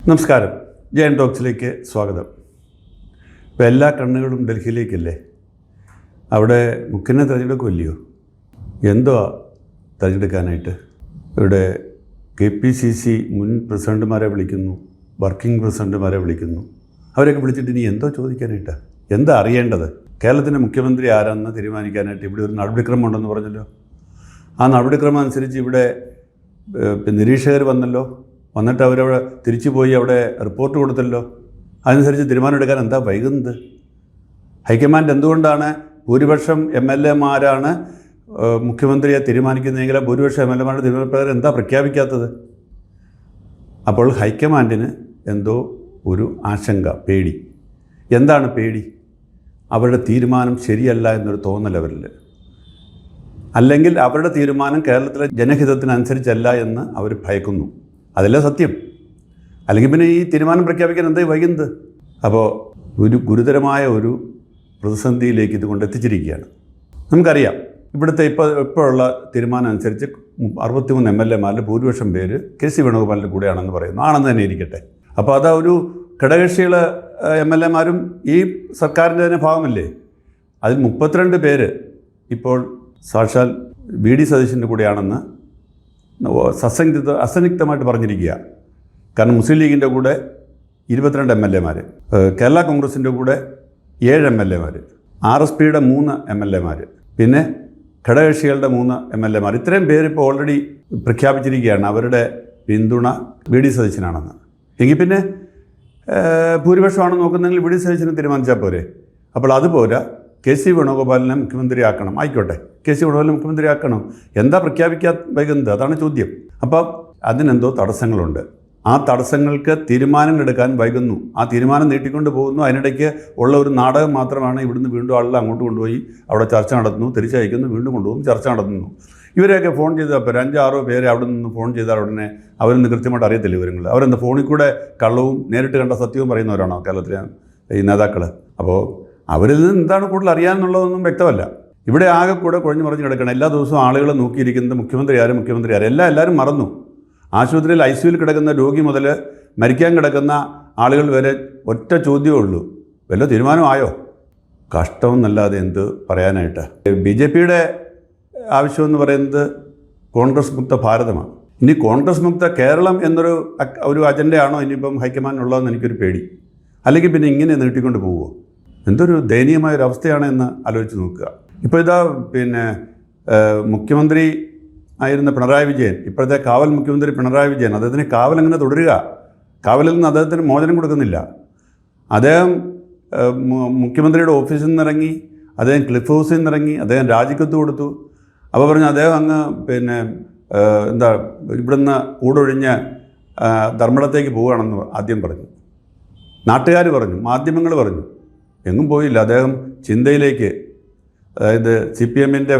നമസ്കാരം, ജയൻ ടോക്സിലേക്ക് സ്വാഗതം. ഇപ്പോൾ എല്ലാ കണ്ണുകളും ഡൽഹിയിലേക്കല്ലേ? അവിടെ മുഖ്യനെ തിരഞ്ഞെടുക്കുമല്ലയോ? എന്തോ തിരഞ്ഞെടുക്കാനായിട്ട് ഇവിടെ KPCC മുൻ പ്രസിഡന്റുമാരെ വിളിക്കുന്നു, വർക്കിംഗ് പ്രസിഡന്റുമാരെ വിളിക്കുന്നു. അവരെയൊക്കെ വിളിച്ചിട്ട് ഇനി എന്തോ ചോദിക്കാനായിട്ടാണ്? എന്താ അറിയേണ്ടത്? കേരളത്തിൻ്റെ മുഖ്യമന്ത്രി ആരാണെന്ന് തീരുമാനിക്കാനായിട്ട് ഇവിടെ ഒരു നടപടിക്രമം ഉണ്ടെന്ന് പറഞ്ഞല്ലോ. ആ നടപടിക്രമം അനുസരിച്ച് ഇവിടെ നിരീക്ഷകർ വന്നിട്ട് അവരവിടെ തിരിച്ചു പോയി അവിടെ റിപ്പോർട്ട് കൊടുത്തല്ലോ. അതനുസരിച്ച് തീരുമാനമെടുക്കാൻ എന്താ വൈകുന്നത്? ഹൈക്കമാൻഡ് എന്തുകൊണ്ടാണ് ഭൂരിപക്ഷം MLA-മാരാണ് മുഖ്യമന്ത്രിയെ തീരുമാനിക്കുന്നതെങ്കിൽ ഭൂരിപക്ഷം MLA-മാരുടെ തീരുമാനപ്രകാരം എന്താ പ്രഖ്യാപിക്കാത്തത്? അപ്പോൾ ഹൈക്കമാൻഡിന് എന്തോ ഒരു ആശങ്ക, പേടി. എന്താണ് പേടി? അവരുടെ തീരുമാനം ശരിയല്ല എന്നൊരു തോന്നൽ അവരിൽ, അല്ലെങ്കിൽ അവരുടെ തീരുമാനം കേരളത്തിലെ ജനഹിതത്തിനനുസരിച്ചല്ല എന്ന് അവർ ഭയക്കുന്നു. അതല്ല സത്യം. അല്ലെങ്കിൽ പിന്നെ ഈ തീരുമാനം പ്രഖ്യാപിക്കാൻ എന്താ വൈകുന്നത്? അപ്പോൾ ഒരു ഗുരുതരമായ ഒരു പ്രതിസന്ധിയിലേക്ക് ഇത് കൊണ്ടെത്തിച്ചിരിക്കുകയാണ്. നമുക്കറിയാം, ഇവിടുത്തെ ഇപ്പോഴുള്ള തീരുമാനം അനുസരിച്ച് 63 MLA-മാരിൽ ഭൂരിപക്ഷം പേര് KC വേണുഗോപാലിൻ്റെ കൂടെയാണെന്ന് പറയുന്നു. ആണെന്ന് തന്നെ ഇരിക്കട്ടെ. അപ്പോൾ അതാ ഒരു ഘടകകക്ഷികൾ MLA-മാരും ഈ സർക്കാരിൻ്റെ തന്നെ ഭാഗമല്ലേ? അതിൽ 32 പേര് ഇപ്പോൾ സാക്ഷാൽ VD സതീശൻ്റെ കൂടെയാണെന്ന് അസന്നിഗ്ധമായിട്ട് പറഞ്ഞിരിക്കുക. കാരണം മുസ്ലിം ലീഗിൻ്റെ കൂടെ 22 MLA-മാർ, കേരള കോൺഗ്രസിൻ്റെ കൂടെ 7 MLA-മാർ, RSPയുടെ 3 MLA-മാർ, പിന്നെ ഘടകകക്ഷികളുടെ 3 MLA-മാർ. ഇത്രയും പേരിപ്പോൾ ഓൾറെഡി പ്രഖ്യാപിച്ചിരിക്കുകയാണ് അവരുടെ പിന്തുണ VD സതീശനാണെന്ന്. എങ്കിൽ പിന്നെ ഭൂരിപക്ഷമാണെന്ന് നോക്കുന്നെങ്കിൽ VD സതീശനെ തീരുമാനിച്ചാൽ പോരെ? അപ്പോൾ അതുപോരാ, KC വേണുഗോപാലിനെ മുഖ്യമന്ത്രിയാക്കണം. ആയിക്കോട്ടെ, KC വേണുഗോപാലിനെ മുഖ്യമന്ത്രിയാക്കണം. എന്താ പ്രഖ്യാപിക്കാൻ വൈകുന്നത്? അതാണ് ചോദ്യം. അപ്പം അതിനെന്തോ തടസ്സങ്ങളുണ്ട്. ആ തടസ്സങ്ങൾക്ക് തീരുമാനം എടുക്കാൻ വൈകുന്നു. ആ തീരുമാനം നീട്ടിക്കൊണ്ട് പോകുന്നു. അതിനിടയ്ക്ക് ഉള്ള ഒരു നാടകം മാത്രമാണ് ഇവിടുന്ന് വീണ്ടും ആളുകൾ അങ്ങോട്ട് കൊണ്ടുപോയി അവിടെ ചർച്ച നടത്തുന്നു, തിരിച്ചയക്കുന്നു, വീണ്ടും കൊണ്ടുപോകും, ചർച്ച നടത്തുന്നു. ഇവരെയൊക്കെ ഫോൺ ചെയ്തപ്പോൾ 5-6 പേര് അവിടെ നിന്ന് ഫോൺ ചെയ്താൽ ഉടനെ അവരൊന്ന് കൃത്യമായിട്ട് അറിയത്തില്ല വിവരങ്ങൾ. അവരെന്താ ഫോണിൽ കൂടെ കള്ളവും നേരിട്ട് കണ്ട സത്യവും പറയുന്നവരാണോ കേരളത്തിലെ ഈ നേതാക്കൾ? അപ്പോൾ അവരിൽ നിന്ന് എന്താണ് കൂടുതൽ അറിയാമെന്നുള്ളതൊന്നും വ്യക്തമല്ല. ഇവിടെ ആകെ കൂടെ കുഴഞ്ഞു മറിഞ്ഞ് കിടക്കണം. എല്ലാ ദിവസവും ആളുകൾ നോക്കിയിരിക്കുന്നത് മുഖ്യമന്ത്രി ആരും എല്ലാവരും മറന്നു. ആശുപത്രിയിൽ ICUവിൽ കിടക്കുന്ന രോഗി മുതൽ മരിക്കാൻ കിടക്കുന്ന ആളുകൾ വരെ ഒറ്റ ചോദ്യമേ ഉള്ളൂ: വല്ല തീരുമാനമായോ? കഷ്ടമെന്നല്ലാതെ എന്ത് പറയാനായിട്ട്? BJPയുടെ ആവശ്യമെന്ന് പറയുന്നത് കോൺഗ്രസ് മുക്ത ഭാരതമാണ്. ഇനി കോൺഗ്രസ് മുക്ത കേരളം എന്നൊരു അജണ്ടയാണോ ഇനിയിപ്പം ഹൈക്കമാൻഡിനുള്ളതെന്ന് എനിക്കൊരു പേടി. അല്ലെങ്കിൽ പിന്നെ ഇങ്ങനെ നീട്ടിക്കൊണ്ട് പോവുമോ? എന്തൊരു ദയനീയമായൊരവസ്ഥയാണ് എന്ന് ആലോചിച്ച് നോക്കുക. ഇപ്പോൾ ഇതാ മുഖ്യമന്ത്രി ആയിരുന്ന പിണറായി വിജയൻ, ഇപ്പോഴത്തെ കാവൽ മുഖ്യമന്ത്രി പിണറായി വിജയൻ, അദ്ദേഹത്തിന് കാവൽ എങ്ങനെ തുടരുക? കാവലിൽ നിന്ന് അദ്ദേഹത്തിന് മോചനം കൊടുക്കുന്നില്ല. അദ്ദേഹം മുഖ്യമന്ത്രിയുടെ ഓഫീസിൽ നിന്നിറങ്ങി, അദ്ദേഹം ക്ലിഫ് ഹൗസിൽ നിന്നിറങ്ങി, അദ്ദേഹം രാജിക്കത്ത് കൊടുത്തു. അപ്പോൾ പറഞ്ഞു അദ്ദേഹം അങ്ങ് ഇവിടുന്ന് കൂടൊഴിഞ്ഞ് ധർമ്മടത്തേക്ക് പോവുകയാണെന്ന് ആദ്യം പറഞ്ഞു. നാട്ടുകാർ പറഞ്ഞു, മാധ്യമങ്ങൾ പറഞ്ഞു. എങ്ങും പോയില്ല. അദ്ദേഹം ചിന്തയിലേക്ക്, അതായത് CPM-ൻ്റെ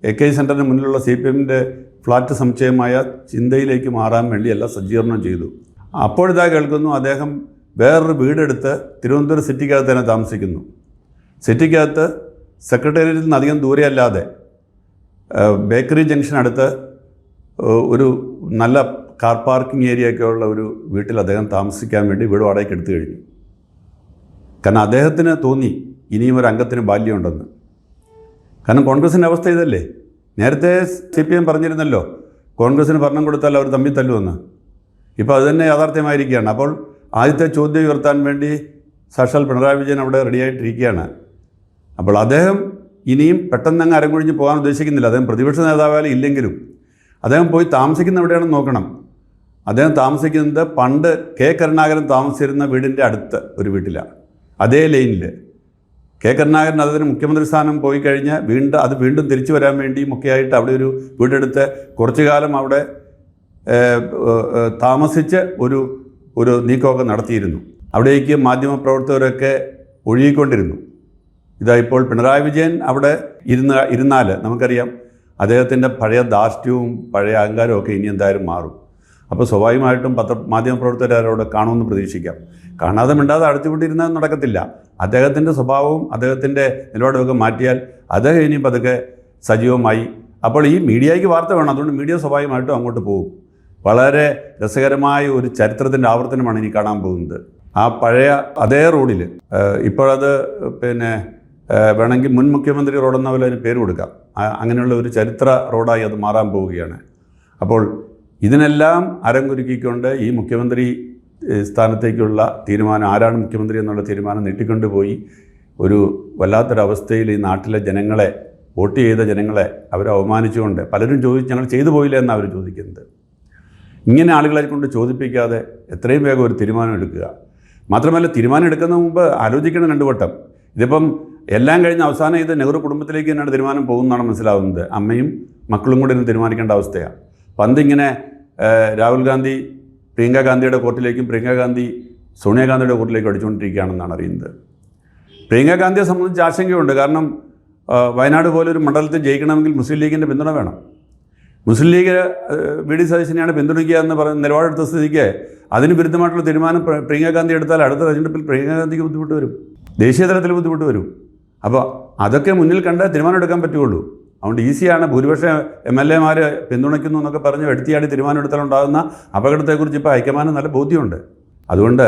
AK സെൻറ്ററിന് മുന്നിലുള്ള CPM-ൻ്റെ ഫ്ലാറ്റ് സമുച്ചയമായ ചിന്തയിലേക്ക് മാറാൻ വേണ്ടി എല്ലാം സജ്ജീകരണം ചെയ്തു. അപ്പോഴിതാ കേൾക്കുന്നു അദ്ദേഹം വേറൊരു വീടെടുത്ത് തിരുവനന്തപുരം സിറ്റിക്കകത്ത് തന്നെ താമസിക്കുന്നു. സിറ്റിക്കകത്ത് സെക്രട്ടേറിയറ്റിൽ നിന്ന് അധികം ദൂരെയല്ലാതെ ബേക്കറി ജംഗ്ഷൻ അടുത്ത് ഒരു നല്ല കാർ പാർക്കിംഗ് ഏരിയയൊക്കെ ഉള്ള ഒരു വീട്ടിൽ അദ്ദേഹം താമസിക്കാൻ വേണ്ടി വീട് വാടകയ്ക്ക് എടുത്തു കഴിഞ്ഞു. കാരണം അദ്ദേഹത്തിന് തോന്നി ഇനിയും ഒരു അംഗത്തിന് ബാല്യമുണ്ടെന്ന്. കാരണം കോൺഗ്രസിൻ്റെ അവസ്ഥ ഇതല്ലേ? നേരത്തെ CPM പറഞ്ഞിരുന്നല്ലോ കോൺഗ്രസിന് ഭരണം കൊടുത്താൽ അവർ തമ്മിൽ തല്ലുമെന്ന്. ഇപ്പോൾ അത് തന്നെ യാഥാർത്ഥ്യമായിരിക്കുകയാണ്. അപ്പോൾ ആദ്യത്തെ ചോദ്യം ഉയർത്താൻ വേണ്ടി സാക്ഷാൽ പിണറായി വിജയൻ അവിടെ റെഡിയായിട്ടിരിക്കുകയാണ്. അപ്പോൾ അദ്ദേഹം ഇനിയും പെട്ടെന്നങ്ങ് അരങ്ങൊഴിഞ്ഞ് പോകാൻ ഉദ്ദേശിക്കുന്നില്ല. അദ്ദേഹം പ്രതിപക്ഷ നേതാവായാലും ഇല്ലെങ്കിലും അദ്ദേഹം പോയി താമസിക്കുന്ന എവിടെയാണെന്ന് നോക്കണം. അദ്ദേഹം താമസിക്കുന്നത് പണ്ട് K കരുണാകരൻ താമസിച്ചിരുന്ന വീടിൻ്റെ അടുത്ത് ഒരു വീട്ടിലാണ്, അതേ ലൈനിൽ. K കരുണാകരൻ അദ്ദേഹത്തിന് മുഖ്യമന്ത്രി സ്ഥാനം പോയി കഴിഞ്ഞ് വീണ്ടും തിരിച്ചു വരാൻ വേണ്ടിയും ഒക്കെയായിട്ട് അവിടെ ഒരു വീടെടുത്ത് കുറച്ചു കാലം അവിടെ താമസിച്ച് ഒരു നീക്കമൊക്കെ നടത്തിയിരുന്നു. അവിടേക്ക് മാധ്യമപ്രവർത്തകരൊക്കെ ഒഴുകിക്കൊണ്ടിരുന്നു. ഇതാ ഇപ്പോൾ പിണറായി വിജയൻ അവിടെ ഇരുന്നാൽ നമുക്കറിയാം അദ്ദേഹത്തിൻ്റെ പഴയ ധാർഷ്ട്യവും പഴയ അഹങ്കാരവും ഒക്കെ ഇനി എന്തായാലും മാറും. അപ്പോൾ സ്വാഭാവികമായിട്ടും മാധ്യമപ്രവർത്തകരോട് കാണുമെന്ന് പ്രതീക്ഷിക്കാം. കാണാതെ മിണ്ടാതെ അടച്ചുപൂട്ടിയിരുന്നാൽ നടക്കത്തില്ല. അദ്ദേഹത്തിൻ്റെ സ്വഭാവവും അദ്ദേഹത്തിൻ്റെ നിലപാടുമൊക്കെ മാറ്റിയാൽ അദ്ദേഹം ഇനിയും പതുക്കെ സജീവമായി. അപ്പോൾ ഈ മീഡിയയ്ക്ക് വാർത്ത വേണം, അതുകൊണ്ട് മീഡിയ സ്വാഭാവികമായിട്ടും അങ്ങോട്ട് പോകും. വളരെ രസകരമായ ഒരു ചരിത്രത്തിൻ്റെ ആവർത്തനമാണ് ഇനി കാണാൻ പോകുന്നത്. ആ പഴയ അതേ റോഡിൽ ഇപ്പോഴത് പിന്നെ വേണമെങ്കിൽ മുൻ മുഖ്യമന്ത്രി റോഡെന്ന പോലെ അതിന് പേര് കൊടുക്കാം. അങ്ങനെയുള്ള ഒരു ചരിത്ര റോഡായി അത് മാറാൻ പോവുകയാണ്. അപ്പോൾ ഇതിനെല്ലാം അരങ്ങൊരുക്കിക്കൊണ്ട് ഈ മുഖ്യമന്ത്രി സ്ഥാനത്തേക്കുള്ള തീരുമാനം, ആരാണ് മുഖ്യമന്ത്രി എന്നുള്ള തീരുമാനം നീട്ടിക്കൊണ്ടുപോയി ഒരു വല്ലാത്തൊരവസ്ഥയിൽ ഈ നാട്ടിലെ ജനങ്ങളെ, വോട്ട് ചെയ്ത ജനങ്ങളെ അവരെ അവമാനിച്ചുകൊണ്ട് പലരും ഞങ്ങൾ ചെയ്തു പോയില്ല എന്നാണ് അവർ ചോദിക്കുന്നത്. ഇങ്ങനെ ആളുകളെ കൊണ്ട് ചോദിപ്പിക്കാതെ എത്രയും വേഗം ഒരു തീരുമാനം എടുക്കുക. മാത്രമല്ല, തീരുമാനം എടുക്കുന്ന മുമ്പ് ആലോചിക്കണം 2 വട്ടം. ഇതിപ്പം എല്ലാം കഴിഞ്ഞ് അവസാനം ഇത് നെഹ്റു കുടുംബത്തിലേക്ക് തന്നെയാണ് തീരുമാനം പോകുന്നതാണ് മനസ്സിലാവുന്നത്. അമ്മയും മക്കളും കൂടി ഇന്ന് തീരുമാനിക്കേണ്ട അവസ്ഥയാണ്. പണ്ടിങ്ങനെ രാഹുൽ ഗാന്ധി പ്രിയങ്ക ഗാന്ധിയുടെ കോർട്ടിലേക്കും പ്രിയങ്ക ഗാന്ധി സോണിയാഗാന്ധിയുടെ കോർട്ടിലേക്കും അടിച്ചുകൊണ്ടിരിക്കുകയാണെന്നാണ് അറിയുന്നത്. പ്രിയങ്ക ഗാന്ധിയെ സംബന്ധിച്ച് ആശങ്കയുണ്ട്. കാരണം വയനാട് പോലൊരു മണ്ഡലത്തിൽ ജയിക്കണമെങ്കിൽ മുസ്ലിം ലീഗിൻ്റെ പിന്തുണ വേണം. മുസ്ലിം ലീഗ് വി ഡി സതീശനെയാണ് പിന്തുണയ്ക്കുക എന്ന് പറയുന്ന നിലപാടെടുത്ത സ്ഥിതിക്ക് അതിന് വിരുദ്ധമായിട്ടുള്ള തീരുമാനം പ്രിയങ്ക ഗാന്ധി എടുത്താൽ അടുത്ത തെരഞ്ഞെടുപ്പിൽ പ്രിയങ്ക ഗാന്ധിക്ക് ബുദ്ധിമുട്ട് വരും, ദേശീയ തലത്തിൽ ബുദ്ധിമുട്ട് വരും. അപ്പോൾ അതൊക്കെ മുന്നിൽ കണ്ട് തീരുമാനം എടുക്കാൻ പറ്റുകയുള്ളൂ. അതുകൊണ്ട് ഈസിയാണ്. ഭൂരിപക്ഷം MLA-മാർ പിന്തുണയ്ക്കുന്നു എന്നൊക്കെ പറഞ്ഞ് എടുത്തിയാടി തീരുമാനം എടുത്താലുണ്ടാകുന്ന അപകടത്തെക്കുറിച്ച് ഇപ്പോൾ ഹൈക്കമാൻഡ് നല്ല ബോധ്യമുണ്ട്. അതുകൊണ്ട്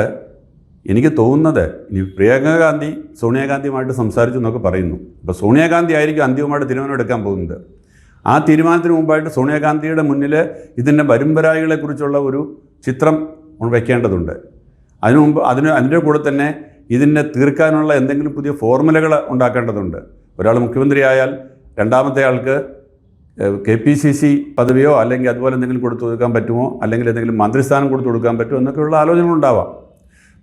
എനിക്ക് തോന്നുന്നത് ഇനി പ്രിയങ്ക ഗാന്ധി സോണിയാഗാന്ധിയുമായിട്ട് സംസാരിച്ചു എന്നൊക്കെ പറയുന്നു. അപ്പോൾ സോണിയാഗാന്ധി ആയിരിക്കും അന്തിമമായിട്ട് തീരുമാനം എടുക്കാൻ പോകുന്നത്. ആ തീരുമാനത്തിന് മുമ്പായിട്ട് സോണിയാഗാന്ധിയുടെ മുന്നിൽ ഇതിൻ്റെ വരുംവരായികളെക്കുറിച്ചുള്ള ഒരു ചിത്രം വയ്ക്കേണ്ടതുണ്ട്. അതിൻ്റെ കൂടെ തന്നെ ഇതിനെ തീർക്കാനുള്ള എന്തെങ്കിലും പുതിയ ഫോർമുലകൾ ഉണ്ടാക്കേണ്ടതുണ്ട്. ഒരാൾ മുഖ്യമന്ത്രിയായാൽ രണ്ടാമത്തെ ആൾക്ക് KPCC പദവിയോ അല്ലെങ്കിൽ അതുപോലെ എന്തെങ്കിലും കൊടുത്തു കൊടുക്കാൻ പറ്റുമോ, അല്ലെങ്കിൽ എന്തെങ്കിലും മന്ത്രിസ്ഥാനം കൊടുത്തു കൊടുക്കാൻ പറ്റുമോ എന്നൊക്കെയുള്ള ആലോചനകളുണ്ടാവാം.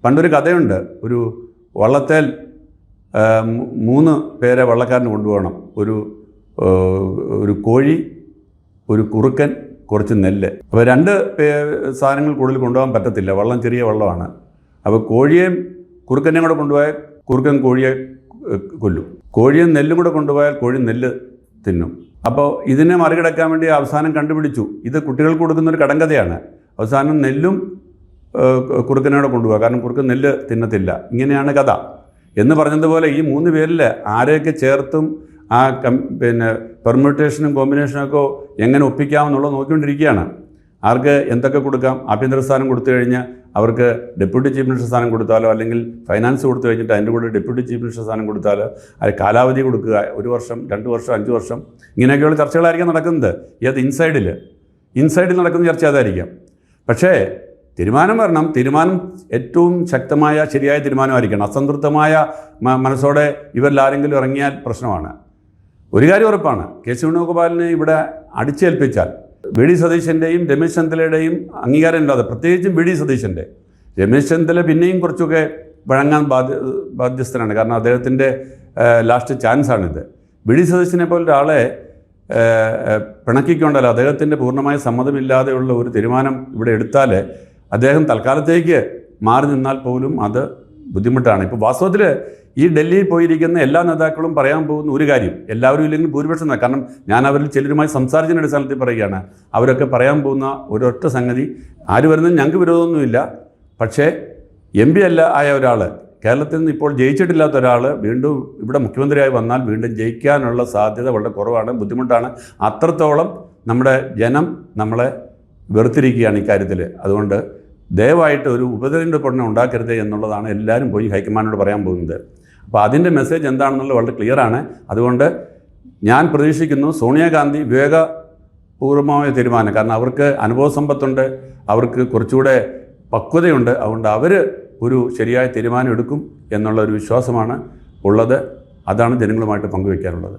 പണ്ടൊരു കഥയുണ്ട്. ഒരു വള്ളത്തേൽ 3 പേരെ വള്ളക്കാരന് കൊണ്ടുപോകണം. ഒരു കോഴി, ഒരു കുറുക്കൻ, കുറച്ച് നെല്ല്. അപ്പോൾ 2 സാധനങ്ങൾ കൂടുതൽ കൊണ്ടുപോകാൻ പറ്റത്തില്ല. വള്ളം ചെറിയ വള്ളമാണ്. അപ്പോൾ കോഴിയെയും കുറുക്കനെയും കൂടെ കൊണ്ടുപോയാൽ കുറുക്കൻ കോഴിയെ കൊല്ലും. കോഴിയും നെല്ലും കൂടെ കൊണ്ടുപോയാൽ കോഴി നെല്ല് തിന്നും. അപ്പോൾ ഇതിനെ മറികടക്കാൻ വേണ്ടി അവസാനം കണ്ടുപിടിച്ചു, ഇത് കുട്ടികൾക്ക് കൊടുക്കുന്നൊരു കടങ്കഥയാണ്. അവസാനം നെല്ലും കുറുക്കനോടെ കൊണ്ടുപോകുക, കാരണം കുറുക്കൻ നെല്ല് തിന്നത്തില്ല. ഇങ്ങനെയാണ് കഥ എന്ന് പറഞ്ഞതുപോലെ ഈ 3 പേരിൽ ആരെയൊക്കെ ചേർത്തും ആ പെർമ്യൂട്ടേഷനും കോമ്പിനേഷനൊക്കെ എങ്ങനെ ഒപ്പിക്കാമെന്നുള്ളത് നോക്കിക്കൊണ്ടിരിക്കുകയാണ്. ആർക്ക് എന്തൊക്കെ കൊടുക്കാം. ആഭ്യന്തര സ്ഥാനം കൊടുത്തു കഴിഞ്ഞാൽ അവർക്ക് ഡെപ്യൂട്ടി ചീഫ് മിനിസ്റ്റർ സ്ഥാനം കൊടുത്താലോ, അല്ലെങ്കിൽ ഫൈനാൻസ് കൊടുത്തു കഴിഞ്ഞിട്ട് അതിൻ്റെ കൂടെ ഡെപ്യൂട്ടി ചീഫ് മിനിസ്റ്റർ സ്ഥാനം കൊടുത്താലോ, അത് കാലാവധി കൊടുക്കുക, 1 വർഷം 2 വർഷം 5 വർഷം ഇങ്ങനെയൊക്കെയുള്ള ചർച്ചകളായിരിക്കും നടക്കുന്നത്. ഇത് ഇൻസൈഡിൽ നടക്കുന്ന ചർച്ച അതായിരിക്കാം. പക്ഷേ തീരുമാനം വരണം. തീരുമാനം ഏറ്റവും ശക്തമായ ശരിയായ തീരുമാനമായിരിക്കണം. അസംതൃപ്തമായ മനസ്സോടെ ഇവരിൽ ആരെങ്കിലും ഇറങ്ങിയാൽ പ്രശ്നമാണ്. ഒരു കാര്യം ഉറപ്പാണ്, KC വേണുഗോപാലിനെ ഇവിടെ അടിച്ചേൽപ്പിച്ചാൽ VD സതീശൻ്റെയും രമേശ് ചെന്നിത്തലയുടെയും അംഗീകാരം ഇല്ലാതെ, പ്രത്യേകിച്ചും VD സതീശൻ്റെ, രമേശ് ചെന്നിത്തല പിന്നെയും കുറച്ചൊക്കെ വഴങ്ങാൻ ബാധ്യസ്ഥനാണ്. കാരണം അദ്ദേഹത്തിൻ്റെ ലാസ്റ്റ് ചാൻസാണിത്. VD സതീശനെ പോലെ ഒരാളെ പിണക്കിക്കൊണ്ടല്ല, അദ്ദേഹത്തിൻ്റെ പൂർണ്ണമായ സമ്മതമില്ലാതെയുള്ള ഒരു തീരുമാനം ഇവിടെ എടുത്താൽ അദ്ദേഹം തൽക്കാലത്തേക്ക് മാറി നിന്നാൽ പോലും അത് ബുദ്ധിമുട്ടാണ്. ഇപ്പോൾ വാസ്തവത്തിൽ ഈ ഡൽഹിയിൽ പോയിരിക്കുന്ന എല്ലാ നേതാക്കളും പറയാൻ പോകുന്ന ഒരു കാര്യം, എല്ലാവരും ഇല്ലെങ്കിൽ ഭൂരിപക്ഷം, കാരണം ഞാൻ അവരിൽ ചിലരുമായി സംസാരിച്ചതിൻ്റെ അടിസ്ഥാനത്തിൽ പറയുകയാണ്, അവരൊക്കെ പറയാൻ പോകുന്ന ഒരൊറ്റ സംഗതി, ആര് വരുന്നതും ഞങ്ങൾക്ക് വിരോധമൊന്നുമില്ല, പക്ഷേ MP അല്ല ആയ ഒരാൾ, കേരളത്തിൽ നിന്ന് ഇപ്പോൾ ജയിച്ചിട്ടില്ലാത്ത ഒരാൾ വീണ്ടും ഇവിടെ മുഖ്യമന്ത്രിയായി വന്നാൽ വീണ്ടും ജയിക്കാനുള്ള സാധ്യത വളരെ കുറവാണ്, ബുദ്ധിമുട്ടാണ്. അത്രത്തോളം നമ്മുടെ ജനം നമ്മളെ വെറുത്തിരിക്കുകയാണ് ഇക്കാര്യത്തിൽ. അതുകൊണ്ട് ദയവായിട്ട് ഒരു ഉപതെരഞ്ഞെടുപ്പ് ഉടനെ ഉണ്ടാക്കരുത് എന്നുള്ളതാണ് എല്ലാവരും പോയി ഹൈക്കമാൻഡിനോട് പറയാൻ പോകുന്നത്. അപ്പോൾ അതിൻ്റെ മെസ്സേജ് എന്താണെന്നുള്ളത് വളരെ ക്ലിയറാണ്. അതുകൊണ്ട് ഞാൻ പ്രതീക്ഷിക്കുന്നു സോണിയാഗാന്ധി വിവേകപൂർവമായ തീരുമാനം, കാരണം അവർക്ക് അനുഭവസമ്പത്തുണ്ട്, അവർക്ക് കുറച്ചുകൂടെ പക്വതയുണ്ട്. അതുകൊണ്ട് അവർ ഒരു ശരിയായ തീരുമാനം എടുക്കും എന്നുള്ള ഒരു വിശ്വാസമാണ് ഉള്ളത്. അതാണ് ജനങ്ങളുമായിട്ട് പങ്കുവയ്ക്കാനുള്ളത്.